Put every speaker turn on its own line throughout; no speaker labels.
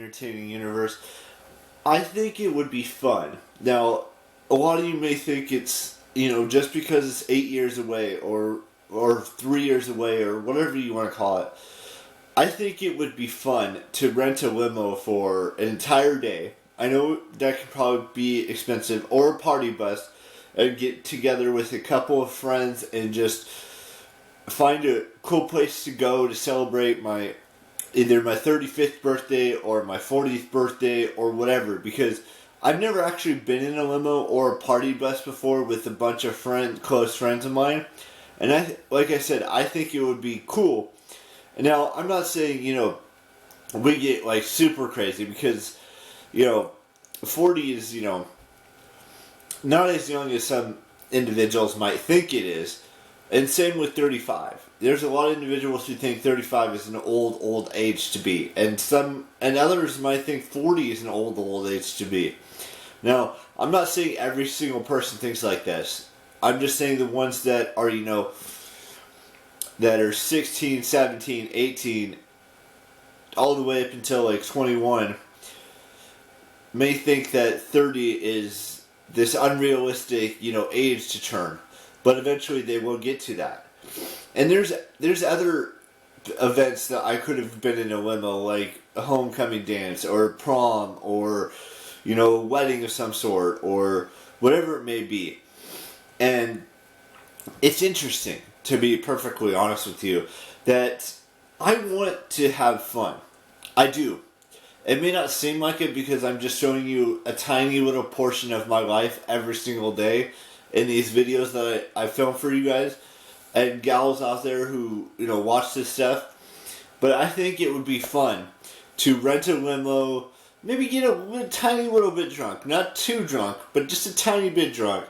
entertaining universe. I think it would be fun. Now, a lot of you may think it's, just because it's 8 years away or 3 years away or whatever you want to call it. I think it would be fun to rent a limo for an entire day. I know that could probably be expensive, or a party bus, and get together with a couple of friends and just find a cool place to go to celebrate either my 35th birthday or my 40th birthday or whatever, because I've never actually been in a limo or a party bus before with a bunch of close friends of mine, and like I said, I think it would be cool. Now, I'm not saying, we get like super crazy, because 40 is, not as young as some individuals might think it is. And same with 35. There's a lot of individuals who think 35 is an old age to be. And others might think 40 is an old age to be. Now, I'm not saying every single person thinks like this. I'm just saying the ones that are, that are 16, 17, 18, all the way up until like 21, may think that 30 is this unrealistic, age to turn. But eventually they will get to that. And there's other events that I could have been in a limo, like a homecoming dance or prom or, a wedding of some sort or whatever it may be. And it's interesting, to be perfectly honest with you, that I want to have fun. I do. It may not seem like it because I'm just showing you a tiny little portion of my life every single day in these videos that I film for you guys and gals out there who, watch this stuff. But I think it would be fun to rent a limo, maybe get a tiny little bit drunk. Not too drunk, but just a tiny bit drunk.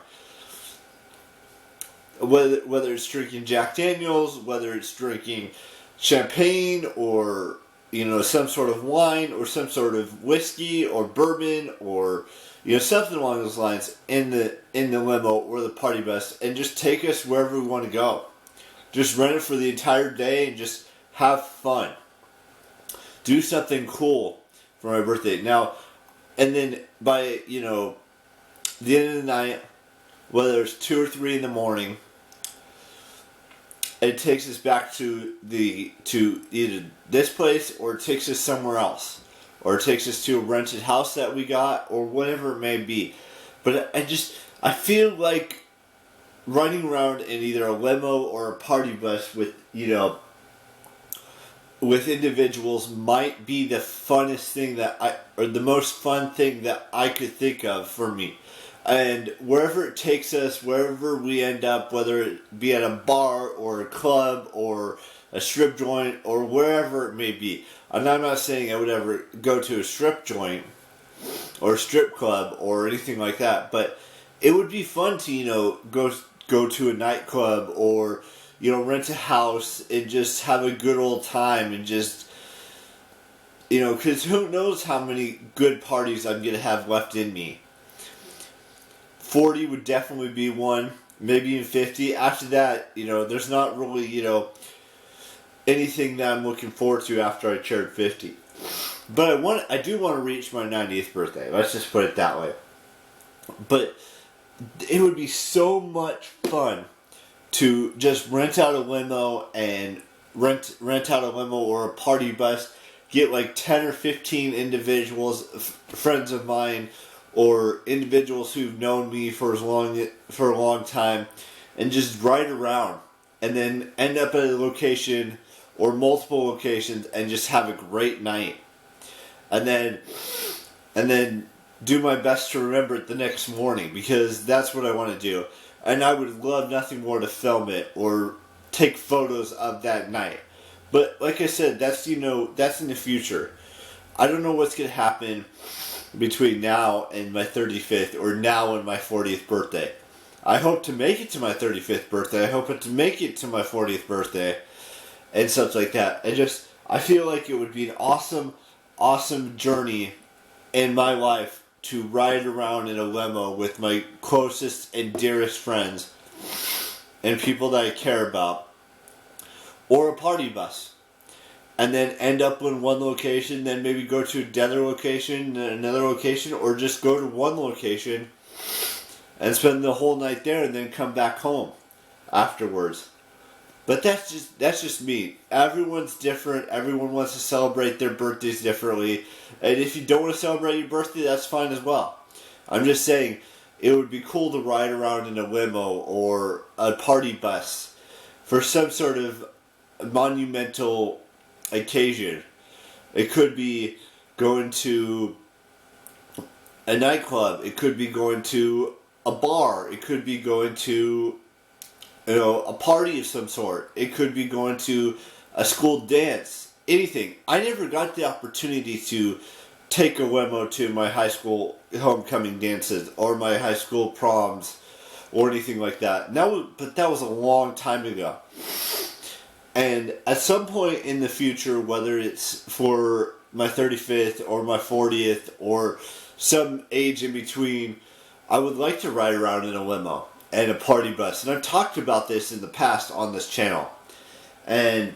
Whether it's drinking Jack Daniels, whether it's drinking champagne or, some sort of wine or some sort of whiskey or bourbon or, something along those lines in the limo or the party bus, and just take us wherever we want to go. Just rent it for the entire day and just have fun. Do something cool for my birthday. Now, and then by, the end of the night, whether it's 2 or 3 in the morning, it takes us back to either this place or it takes us somewhere else. Or it takes us to a rented house that we got, or whatever it may be. But I feel like riding around in either a limo or a party bus with, with individuals might be the funnest thing or the most fun thing that I could think of for me. And wherever it takes us, wherever we end up, whether it be at a bar or a club or a strip joint or wherever it may be. And I'm not saying I would ever go to a strip joint or a strip club or anything like that, but it would be fun to, go to a nightclub or, rent a house and just have a good old time and just, because who knows how many good parties I'm going to have left in me. 40 would definitely be one, maybe even 50. After that, there's not really, anything that I'm looking forward to after I turned 50. But I do want to reach my 90th birthday. Let's just put it that way. But it would be so much fun to just rent out a limo and rent out a limo or a party bus, get like 10 or 15 individuals, friends of mine, or individuals who've known me for a long time, and just ride around and then end up at a location or multiple locations and just have a great night. And then do my best to remember it the next morning, because that's what I want to do. And I would love nothing more to film it or take photos of that night. But like I said, that's that's in the future. I don't know what's going to happen between now and my 35th or now and my 40th birthday. I hope to make it to my 35th birthday. I hope to make it to my 40th birthday and stuff like that. I feel like it would be an awesome journey in my life to ride around in a limo with my closest and dearest friends and people that I care about, or a party bus. and then end up in one location, then maybe go to another location, or just go to one location and spend the whole night there and then come back home afterwards. But that's just me. Everyone's different. Everyone wants to celebrate their birthdays differently. And if you don't want to celebrate your birthday, that's fine as well. I'm just saying, it would be cool to ride around in a limo or a party bus for some sort of monumental occasion. It could be going to a nightclub. It could be going to a bar. It could be going to a party of some sort. It could be going to a school dance. Anything. I never got the opportunity to take a limo to my high school homecoming dances or my high school proms or anything like that. But that was a long time ago. And at some point in the future, whether it's for my 35th or my 40th or some age in between, I would like to ride around in a limo and a party bus. And I've talked about this in the past on this channel. And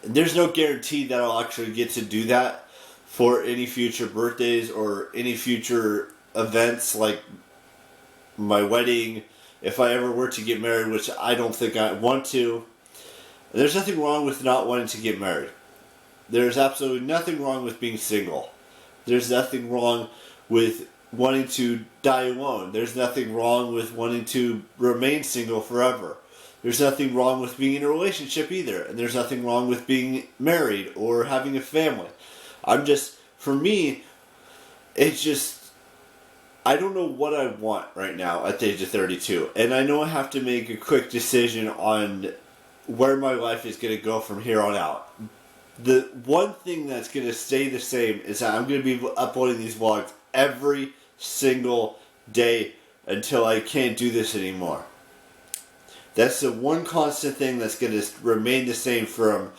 there's no guarantee that I'll actually get to do that for any future birthdays or any future events like my wedding, if I ever were to get married, which I don't think I want to. There's nothing wrong with not wanting to get married. There's absolutely nothing wrong with being single. There's nothing wrong with wanting to die alone. There's nothing wrong with wanting to remain single forever. There's nothing wrong with being in a relationship either. And there's nothing wrong with being married or having a family. For me, it's just, I don't know what I want right now at the age of 32. And I know I have to make a quick decision on where my life is going to go from here on out. The one thing that's going to stay the same is that I'm going to be uploading these vlogs every single day until I can't do this anymore. That's the one constant thing that's going to remain the same from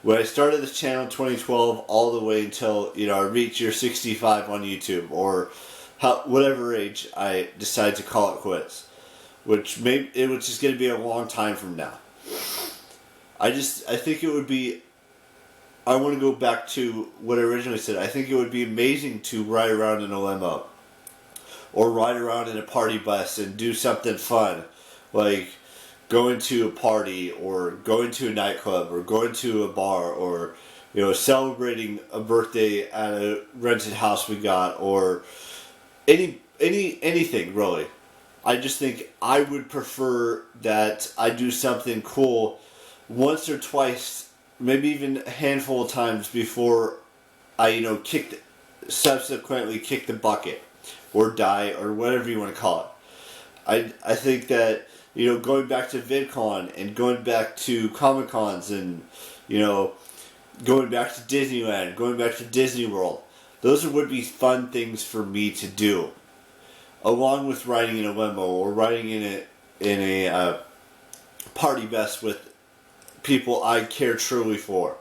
when I started this channel in 2012 all the way until I reach year 65 on YouTube, or whatever age I decide to call it quits, which is going to be a long time from now. I think it would be, I want to go back to what I originally said. I think it would be amazing to ride around in a limo or ride around in a party bus and do something fun, like going to a party or going to a nightclub or going to a bar or celebrating a birthday at a rented house we got, or anything really. I just think I would prefer that I do something cool once or twice, maybe even a handful of times before I subsequently kick the bucket or die or whatever you want to call it. I think that going back to VidCon and going back to Comic Cons and going back to Disneyland, going back to Disney World, those would be fun things for me to do, along with riding in a limo or riding in a party bus with people I care truly for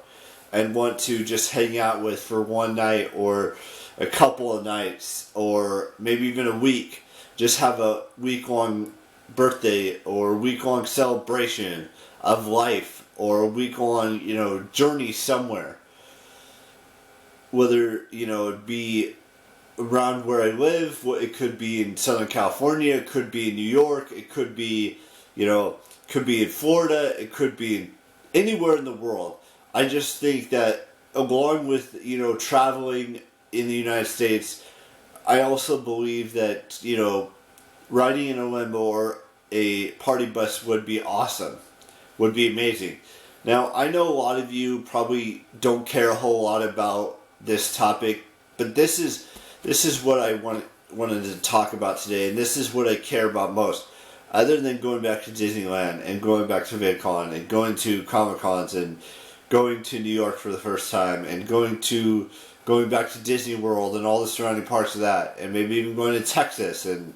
and want to just hang out with for one night or a couple of nights or maybe even a week. Just have a week-long birthday or a week-long celebration of life or a week-long, journey somewhere. Whether, it be around where I live, it could be in Southern California, it could be in New York, it could be, could be in Florida, it could be in anywhere in the world. I just think that along with, traveling in the United States, I also believe that, riding in a limo or a party bus would be awesome, would be amazing. Now, I know a lot of you probably don't care a whole lot about this topic, but this is what I wanted to talk about today, and this is what I care about most. Other than going back to Disneyland and going back to VidCon and going to Comic Cons and going to New York for the first time and going back to Disney World and all the surrounding parts of that, and maybe even going to Texas and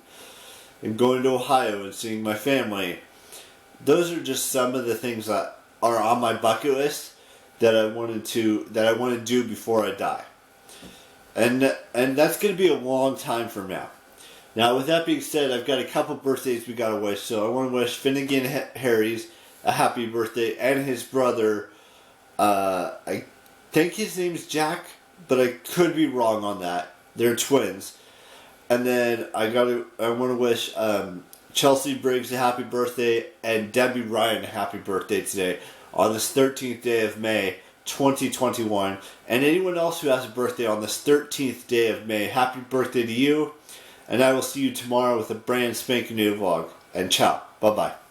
going to Ohio and seeing my family. Those are just some of the things that are on my bucket list that I want to do before I die. And that's going to be a long time from now. Now, with that being said, I've got a couple birthdays we got to wish. So I want to wish Finnegan Harry's a happy birthday, and his brother, I think his name's Jack, but I could be wrong on that. They're twins. And then I want to wish Chelsea Briggs a happy birthday and Debbie Ryan a happy birthday today on this 13th day of May, 2021. And anyone else who has a birthday on this 13th day of May, happy birthday to you. And I will see you tomorrow with a brand spanking new vlog. And ciao. Bye-bye.